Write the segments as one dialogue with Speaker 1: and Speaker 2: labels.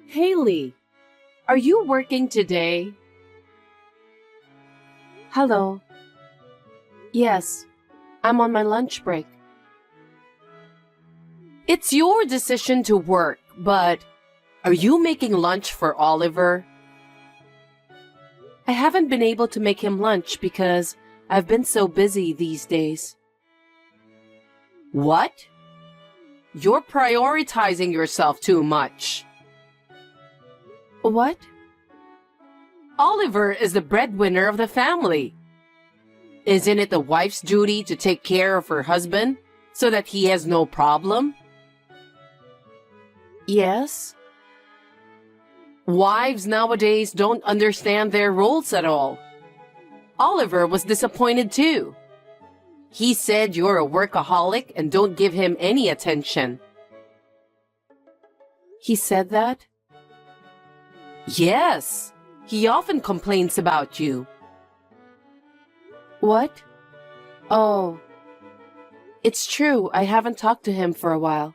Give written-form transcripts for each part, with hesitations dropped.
Speaker 1: Hailey, are you working today? Hello. Yes, I'm on my lunch break. It's your decision to work, but are you making lunch for Oliver? I haven't been able to make him lunch because I've been so busy these days. What? You're prioritizing yourself too much. What? Oliver is the breadwinner of the family. Isn't it the wife's duty to take care of her husband so that he has no problem? Yes. Wives nowadays don't understand their roles at all. Oliver was disappointed too. He said you're a workaholic and don't give him any attention. He said that? Yes. He often complains about you. What? Oh. It's true, I haven't talked to him for a while.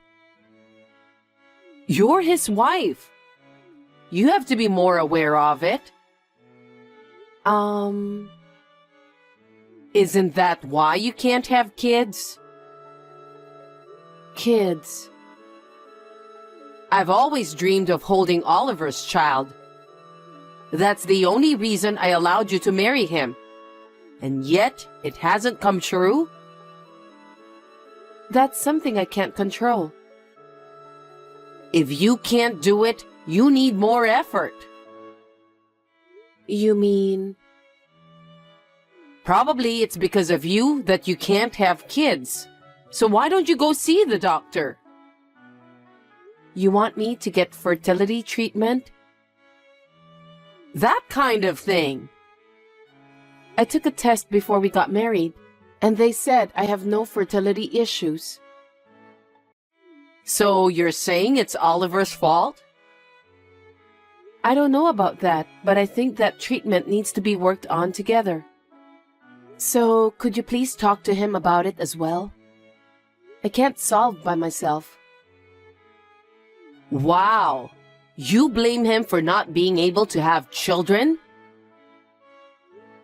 Speaker 1: You're his wife. You have to be more aware of it. Isn't that why you can't have kids? Kids. I've always dreamed of holding Oliver's child. That's the only reason I allowed you to marry him. And yet, it hasn't come true? That's something I can't control. If you can't do it, you need more effort. You mean? Probably it's because of you that you can't have kids. So why don't you go see the doctor? You want me to get fertility treatment? That kind of thing. I took a test before we got married, and they said I have no fertility issues. So you're saying it's Oliver's fault? I don't know about that, but I think that treatment needs to be worked on together. So could you please talk to him about it as well? I can't solve by myself. Wow! You blame him for not being able to have children?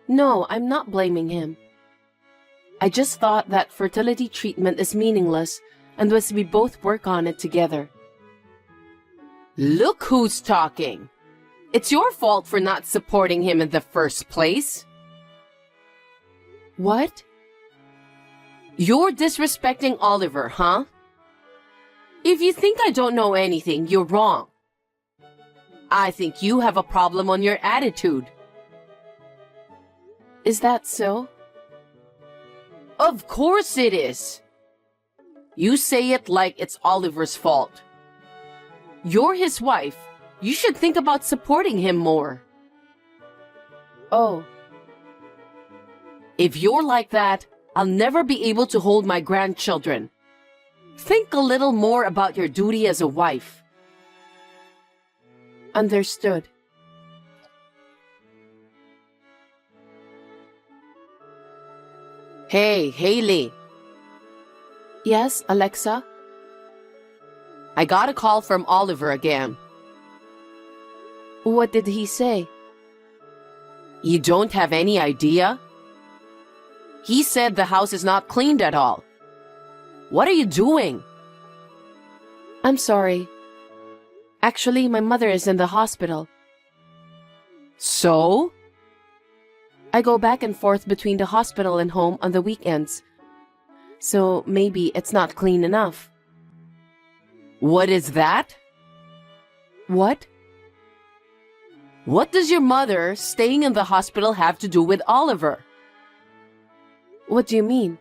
Speaker 1: No, I'm not blaming him. I just thought that fertility treatment is meaningless unless we both work on it together. Look who's talking! It's your fault for not supporting him in the first place. What? You're disrespecting Oliver, huh? If you think I don't know anything, you're wrong. I think you have a problem on your attitude. Is that so? Of course it is. You say it like it's Oliver's fault. You're his wife. You should think about supporting him more. Oh. If you're like that, I'll never be able to hold my grandchildren. Think a little more about your duty as a wife. Understood. Hey, Hailey. Yes, Alexa? I got a call from Oliver again. What did he say? You don't have any idea? He said the house is not cleaned at all. What are you doing? I'm sorry. Actually, my mother is in the hospital. So? I go back and forth between the hospital and home on the weekends. So maybe it's not clean enough. What is that? What? What does your mother staying in the hospital have to do with Oliver? What do you mean?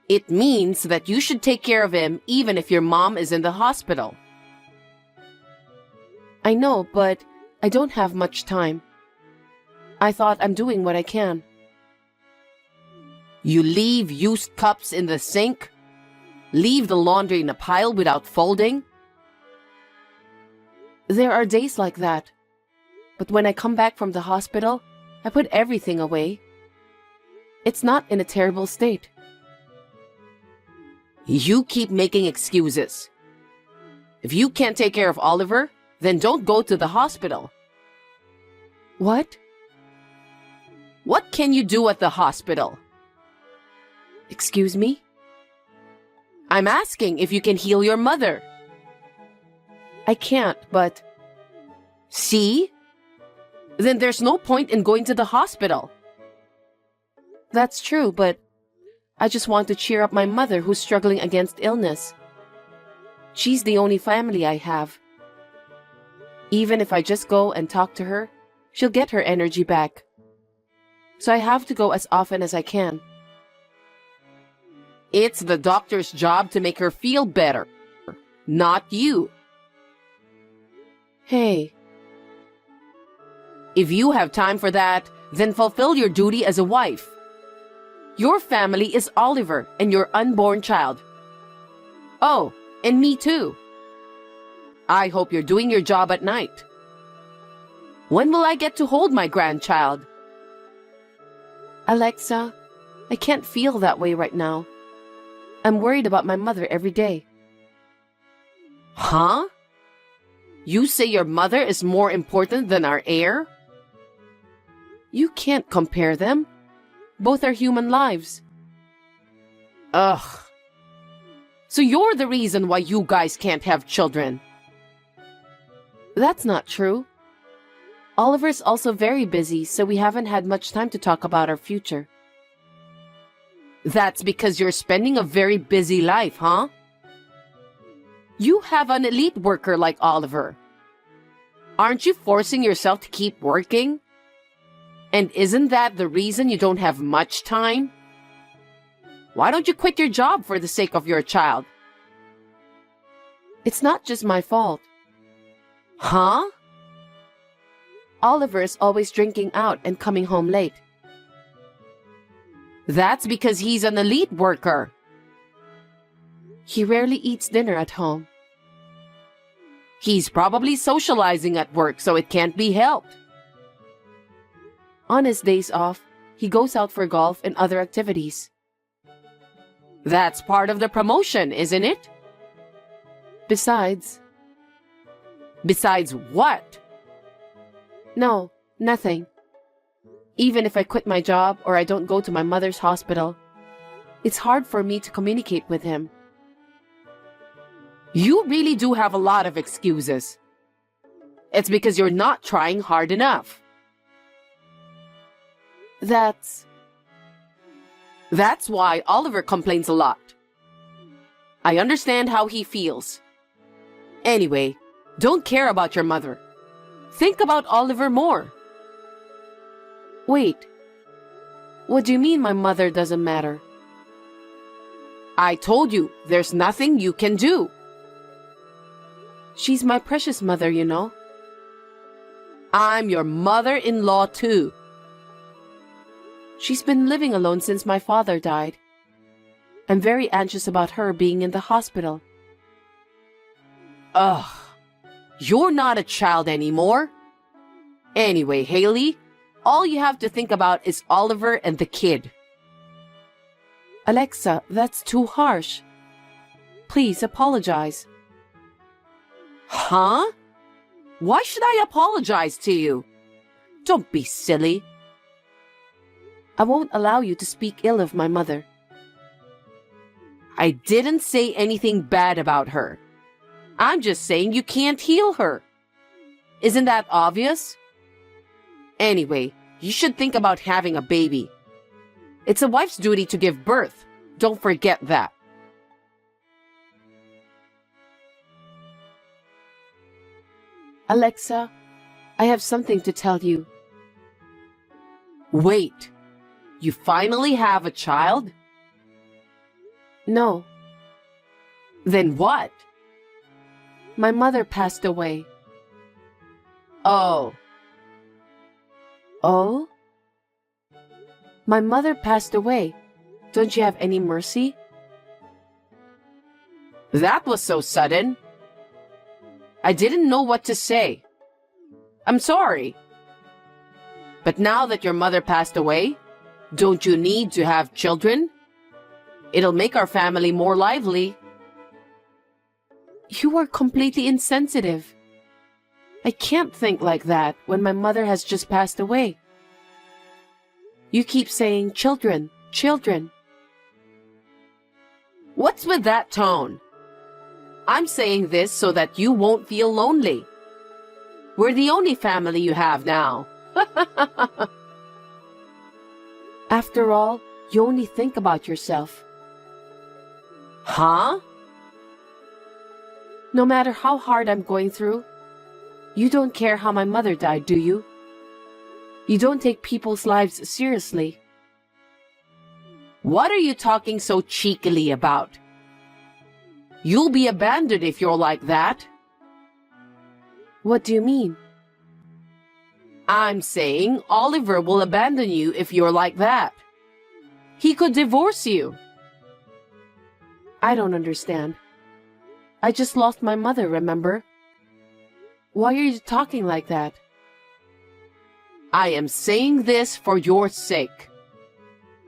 Speaker 1: It means that you should take care of him even if your mom is in the hospital. I know, but I don't have much time. I thought I'm doing what I can. You leave used cups in the sink? Leave the laundry in a pile without folding? There are days like that. But when I come back from the hospital, I put everything away. It's not in a terrible state. You keep making excuses. If you can't take care of Oliver, then don't go to the hospital. What? What can you do at the hospital? Excuse me? I'm asking if you can heal your mother. I can't, but... See? Then there's no point in going to the hospital. That's true, but I just want to cheer up my mother who's struggling against illness. She's the only family I have. Even if I just go and talk to her, she'll get her energy back. So I have to go as often as I can. It's the doctor's job to make her feel better, not you. Hey. If you have time for that, then fulfill your duty as a wife. Your family is Oliver and your unborn child. Oh, and me too. I hope you're doing your job at night. When will I get to hold my grandchild? Alexa, I can't feel that way right now. I'm worried about my mother every day. Huh? You say your mother is more important than our heir? You can't compare them. Both are human lives. Ugh. So you're the reason why you guys can't have children. That's not true. Oliver's also very busy, so we haven't had much time to talk about our future. That's because you're spending a very busy life, huh? You have an elite worker like Oliver. Aren't you forcing yourself to keep working? And isn't that the reason you don't have much time? Why don't you quit your job for the sake of your child? It's not just my fault. Huh? Oliver is always drinking out and coming home late. That's because he's an elite worker. He rarely eats dinner at home. He's probably socializing at work, so it can't be helped. On his days off, he goes out for golf and other activities. That's part of the promotion, isn't it? Besides what? No, nothing. Even if I quit my job or I don't go to my mother's hospital, it's hard for me to communicate with him. You really do have a lot of excuses. It's because you're not trying hard enough. That's why Oliver complains a lot. I understand how he feels. Anyway, don't care about your mother. Think about Oliver more. Wait. What do you mean my mother doesn't matter? I told you, there's nothing you can do. She's my precious mother, you know. I'm your mother-in-law too. She's been living alone since my father died. I'm very anxious about her being in the hospital. Ugh. You're not a child anymore. Anyway, Hailey, all you have to think about is Oliver and the kid. Alexa, that's too harsh. Please apologize. Huh? Why should I apologize to you? Don't be silly. I won't allow you to speak ill of my mother. I didn't say anything bad about her. I'm just saying you can't heal her. Isn't that obvious? Anyway, you should think about having a baby. It's a wife's duty to give birth. Don't forget that. Alexa, I have something to tell you. Wait, you finally have a child? No. Then what? My mother passed away. Oh. Oh? My mother passed away. Don't you have any mercy? That was so sudden. I didn't know what to say. I'm sorry. But now that your mother passed away, don't you need to have children? It'll make our family more lively. You are completely insensitive. I can't think like that when my mother has just passed away. You keep saying children, children. What's with that tone? I'm saying this so that you won't feel lonely. We're the only family you have now. After all, you only think about yourself. Huh? No matter how hard I'm going through, you don't care how my mother died, do you? You don't take people's lives seriously. What are you talking so cheekily about? You'll be abandoned if you're like that. What do you mean? I'm saying Oliver will abandon you if you're like that. He could divorce you. I don't understand. I just lost my mother, remember? Why are you talking like that? I am saying this for your sake.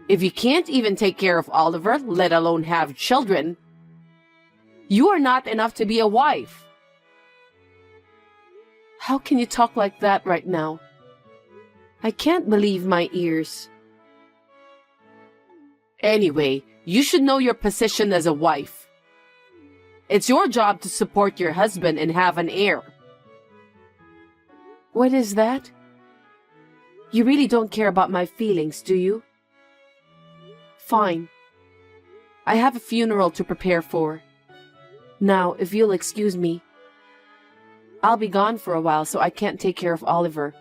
Speaker 1: If you can't even take care of Oliver, let alone have children, you are not enough to be a wife. How can you talk like that right now? I can't believe my ears. Anyway, you should know your position as a wife. It's your job to support your husband and have an heir. What is that? You really don't care about my feelings, do you? Fine. I have a funeral to prepare for. Now, if you'll excuse me, I'll be gone for a while, so I can't take care of Oliver.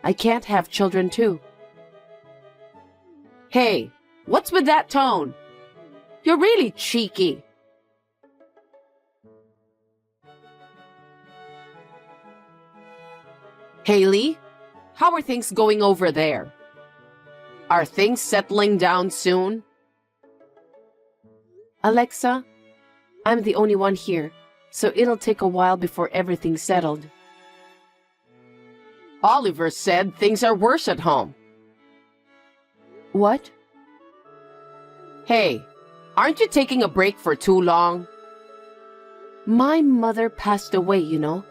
Speaker 1: I can't have children too. Hey, what's with that tone? You're really cheeky. Hailey, how are things going over there? Are things settling down soon? Alexa, I'm the only one here, so it'll take a while before everything's settled. Oliver said things are worse at home. What? Hey, aren't you taking a break for too long? My mother passed away, you know.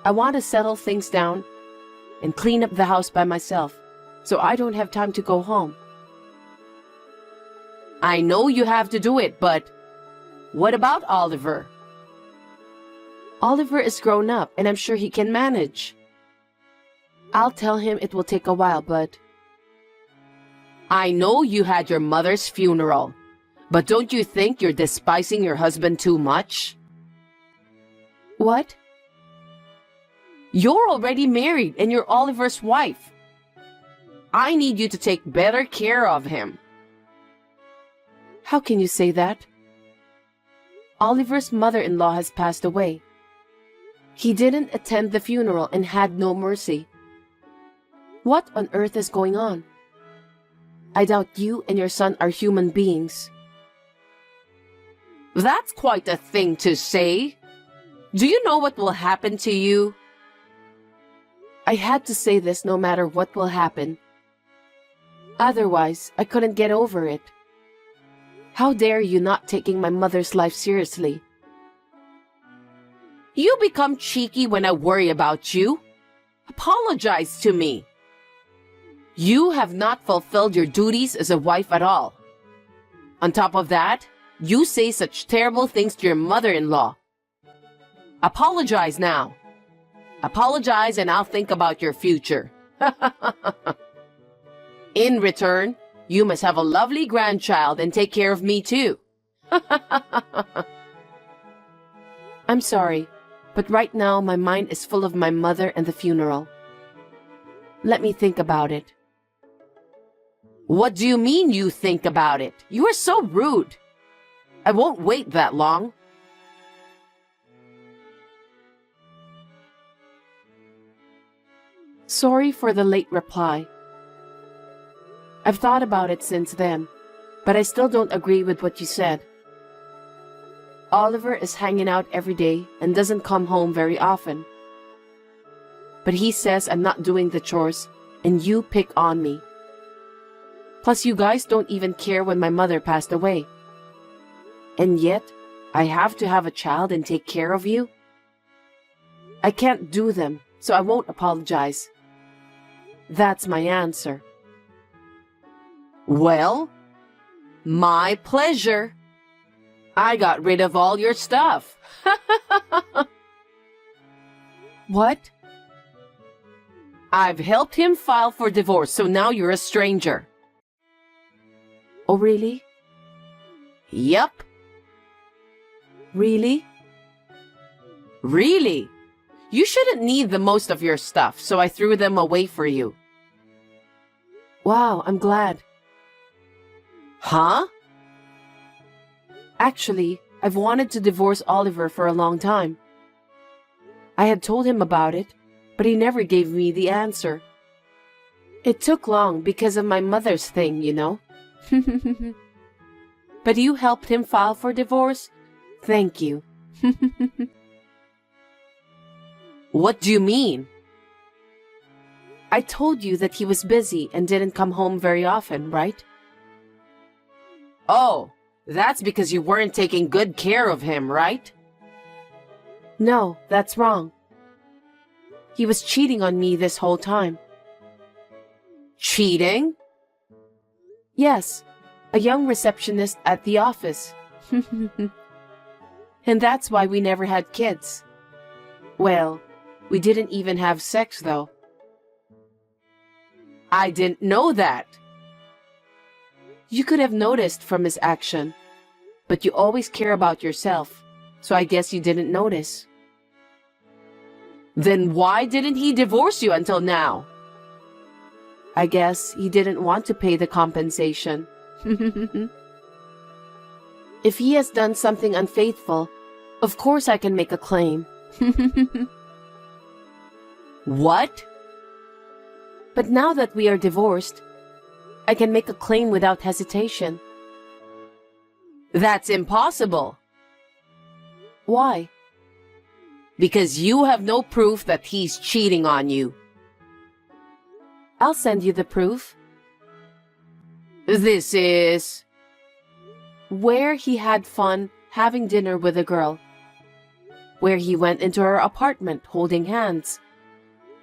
Speaker 1: I want to settle things down and clean up the house by myself, so I don't have time to go home. I know you have to do it, but what about Oliver? Oliver is grown up, and I'm sure he can manage. I'll tell him it will take a while, but... I know you had your mother's funeral, but don't you think you're despising your husband too much? What? You're already married and you're Oliver's wife. I need you to take better care of him. How can you say that? Oliver's mother-in-law has passed away. He didn't attend the funeral and had no mercy. What on earth is going on? I doubt you and your son are human beings. That's quite a thing to say. Do you know what will happen to you? I had to say this no matter what will happen. Otherwise, I couldn't get over it. How dare you not taking my mother's life seriously? You become cheeky when I worry about you. Apologize to me. You have not fulfilled your duties as a wife at all. On top of that, you say such terrible things to your mother-in-law. Apologize now. Apologize and I'll think about your future. In return, you must have a lovely grandchild and take care of me too. I'm sorry, but right now my mind is full of my mother and the funeral. Let me think about it. What do you mean you think about it? You are so rude. I won't wait that long. Sorry for the late reply. I've thought about it since then, but I still don't agree with what you said. Oliver is hanging out every day and doesn't come home very often. But he says I'm not doing the chores and you pick on me. Plus you guys don't even care when my mother passed away. And yet, I have to have a child and take care of you? I can't do them, so I won't apologize. That's my answer. Well, my pleasure. I got rid of all your stuff. What? I've helped him file for divorce, so now you're a stranger. Oh, really? Yep. Really? Really? You shouldn't need the most of your stuff, so I threw them away for you. Wow, I'm glad. Huh? Actually, I've wanted to divorce Oliver for a long time. I had told him about it, but he never gave me the answer. It took long because of my mother's thing, you know. But you helped him file for divorce? Thank you. What do you mean? I told you that he was busy and didn't come home very often, right? Oh, that's because you weren't taking good care of him, right? No, that's wrong. He was cheating on me this whole time. Cheating? Yes, a young receptionist at the office. And that's why we never had kids. Well, we didn't even have sex, though. I didn't know that. You could have noticed from his action, but you always care about yourself, so I guess you didn't notice. Then why didn't he divorce you until now? I guess he didn't want to pay the compensation. If he has done something unfaithful, of course I can make a claim. What? But now that we are divorced, I can make a claim without hesitation. That's impossible. Why? Because you have no proof that he's cheating on you. I'll send you the proof. This is... where he had fun having dinner with a girl, where he went into her apartment holding hands,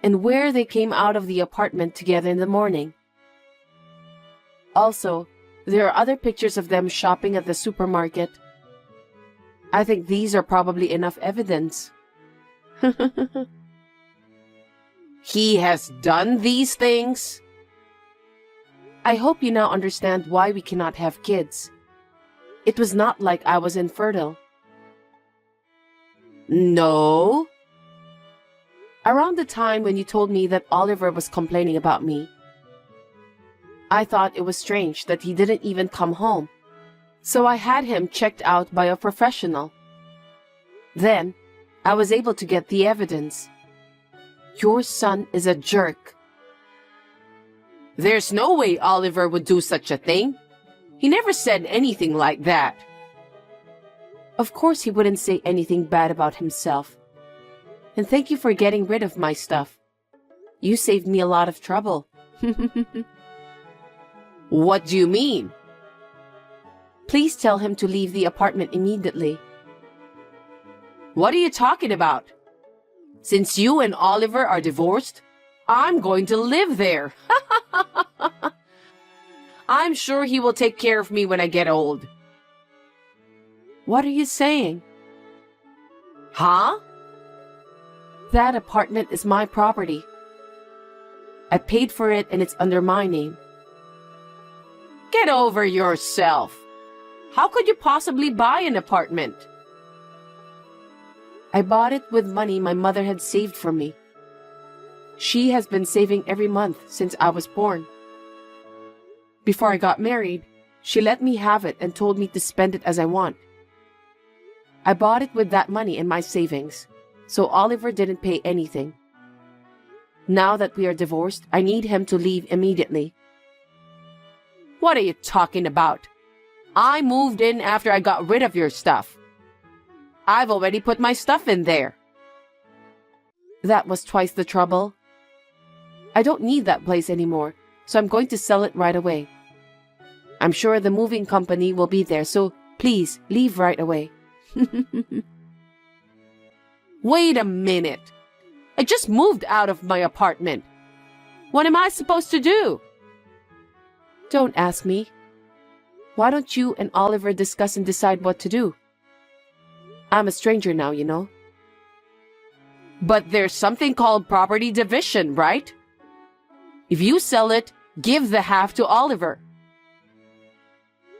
Speaker 1: and where they came out of the apartment together in the morning. Also, there are other pictures of them shopping at the supermarket. I think these are probably enough evidence. He has done these things? I hope you now understand why we cannot have kids. It was not like I was infertile. No. Around the time when you told me that Oliver was complaining about me, I thought it was strange that he didn't even come home, so I had him checked out by a professional. Then, I was able to get the evidence. Your son is a jerk. There's no way Oliver would do such a thing. He never said anything like that. Of course he wouldn't say anything bad about himself. And thank you for getting rid of my stuff. You saved me a lot of trouble. What do you mean? Please tell him to leave the apartment immediately. What are you talking about? Since you and Oliver are divorced, I'm going to live there. I'm sure he will take care of me when I get old. What are you saying? Huh? That apartment is my property. I paid for it and it's under my name. Get over yourself. How could you possibly buy an apartment? I bought it with money my mother had saved for me. She has been saving every month since I was born. Before I got married, she let me have it and told me to spend it as I want. I bought it with that money and my savings, so Oliver didn't pay anything. Now that we are divorced, I need him to leave immediately. What are you talking about? I moved in after I got rid of your stuff. I've already put my stuff in there. That was twice the trouble. I don't need that place anymore, so I'm going to sell it right away. I'm sure the moving company will be there, so please leave right away. Wait a minute. I just moved out of my apartment. What am I supposed to do? Don't ask me. Why don't you and Oliver discuss and decide what to do? I'm a stranger now, you know. But there's something called property division, right? If you sell it, give the half to Oliver.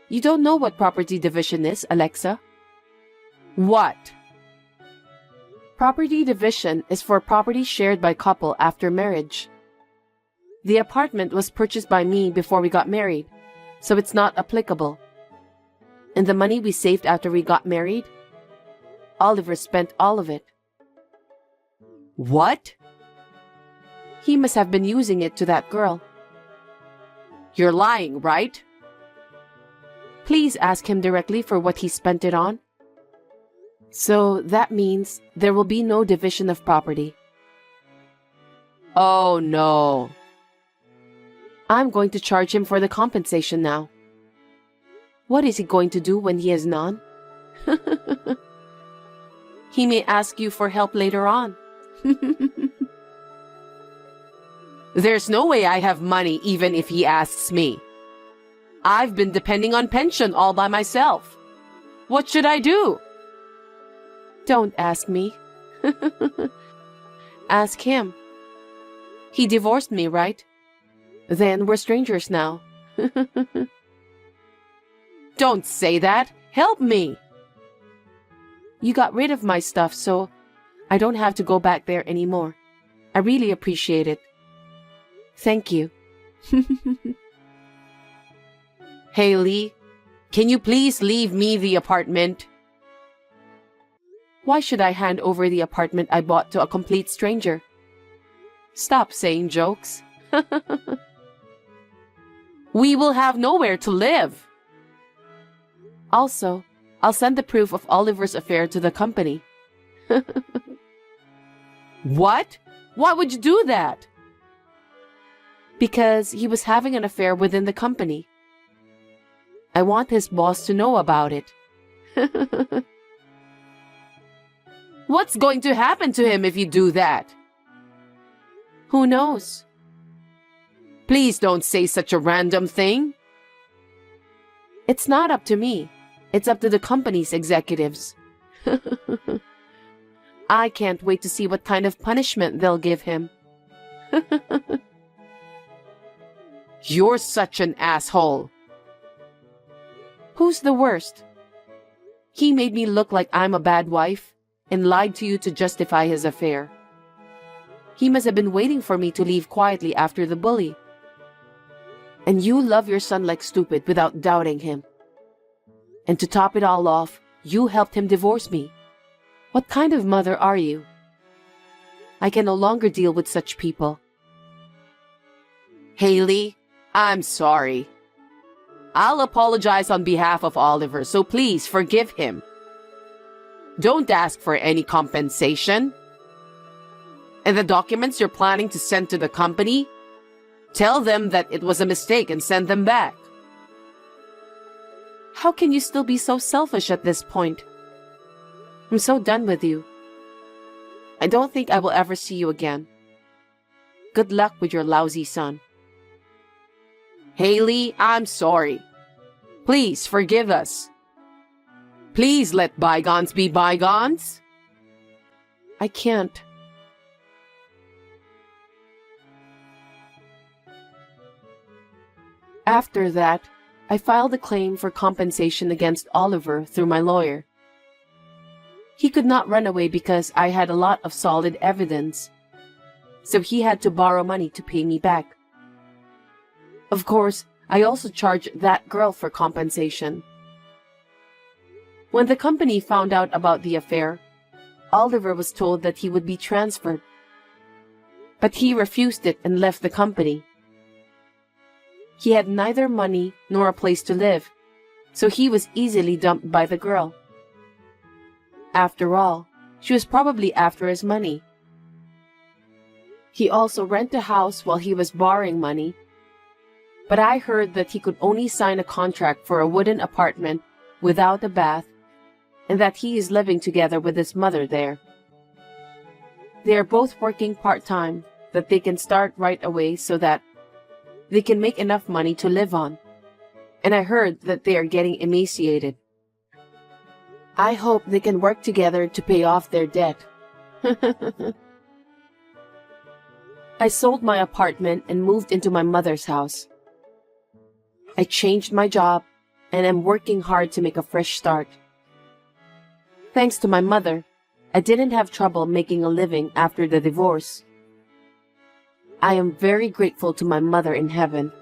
Speaker 1: You don't know what property division is, Alexa. What? Property division is for property shared by couple after marriage. The apartment was purchased by me before we got married, so it's not applicable. And the money we saved after we got married, Oliver spent all of it. What? He must have been using it to that girl. You're lying, right? Please ask him directly for what he spent it on. So that means there will be no division of property. Oh no. I'm going to charge him for the compensation now. What is he going to do when he has none? He may ask you for help later on. There's no way I have money even if he asks me. I've been depending on pension all by myself. What should I do? Don't ask me. Ask him. He divorced me, right? Then we're strangers now. Don't say that. Help me. You got rid of my stuff, so I don't have to go back there anymore. I really appreciate it. Thank you. Hailey, can you please leave me the apartment? Why should I hand over the apartment I bought to a complete stranger? Stop saying jokes. We will have nowhere to live. Also, I'll send the proof of Oliver's affair to the company. What? Why would you do that? Because he was having an affair within the company. I want his boss to know about it. What's going to happen to him if you do that? Who knows? Please don't say such a random thing. It's not up to me. It's up to the company's executives. I can't wait to see what kind of punishment they'll give him. You're such an asshole. Who's the worst? He made me look like I'm a bad wife and lied to you to justify his affair. He must have been waiting for me to leave quietly after the bully. And you love your son like stupid without doubting him. And to top it all off, you helped him divorce me. What kind of mother are you? I can no longer deal with such people. Hailey, I'm sorry. I'll apologize on behalf of Oliver, so please forgive him. Don't ask for any compensation. And the documents you're planning to send to the company, tell them that it was a mistake and send them back. How can you still be so selfish at this point? I'm so done with you. I don't think I will ever see you again. Good luck with your lousy son. Hailey, I'm sorry. Please forgive us. Please let bygones be bygones. I can't. After that, I filed a claim for compensation against Oliver through my lawyer. He could not run away because I had a lot of solid evidence, so he had to borrow money to pay me back. Of course, I also charged that girl for compensation. When the company found out about the affair, Oliver was told that he would be transferred. But he refused it and left the company. He had neither money nor a place to live, so he was easily dumped by the girl. After all, she was probably after his money. He also rented a house while he was borrowing money, but I heard that he could only sign a contract for a wooden apartment without a bath and that he is living together with his mother there. They are both working part-time that they can start right away so that they can make enough money to live on. And I heard that they are getting emaciated. I hope they can work together to pay off their debt. I sold my apartment and moved into my mother's house. I changed my job and am working hard to make a fresh start. Thanks to my mother, I didn't have trouble making a living after the divorce. I am very grateful to my mother in heaven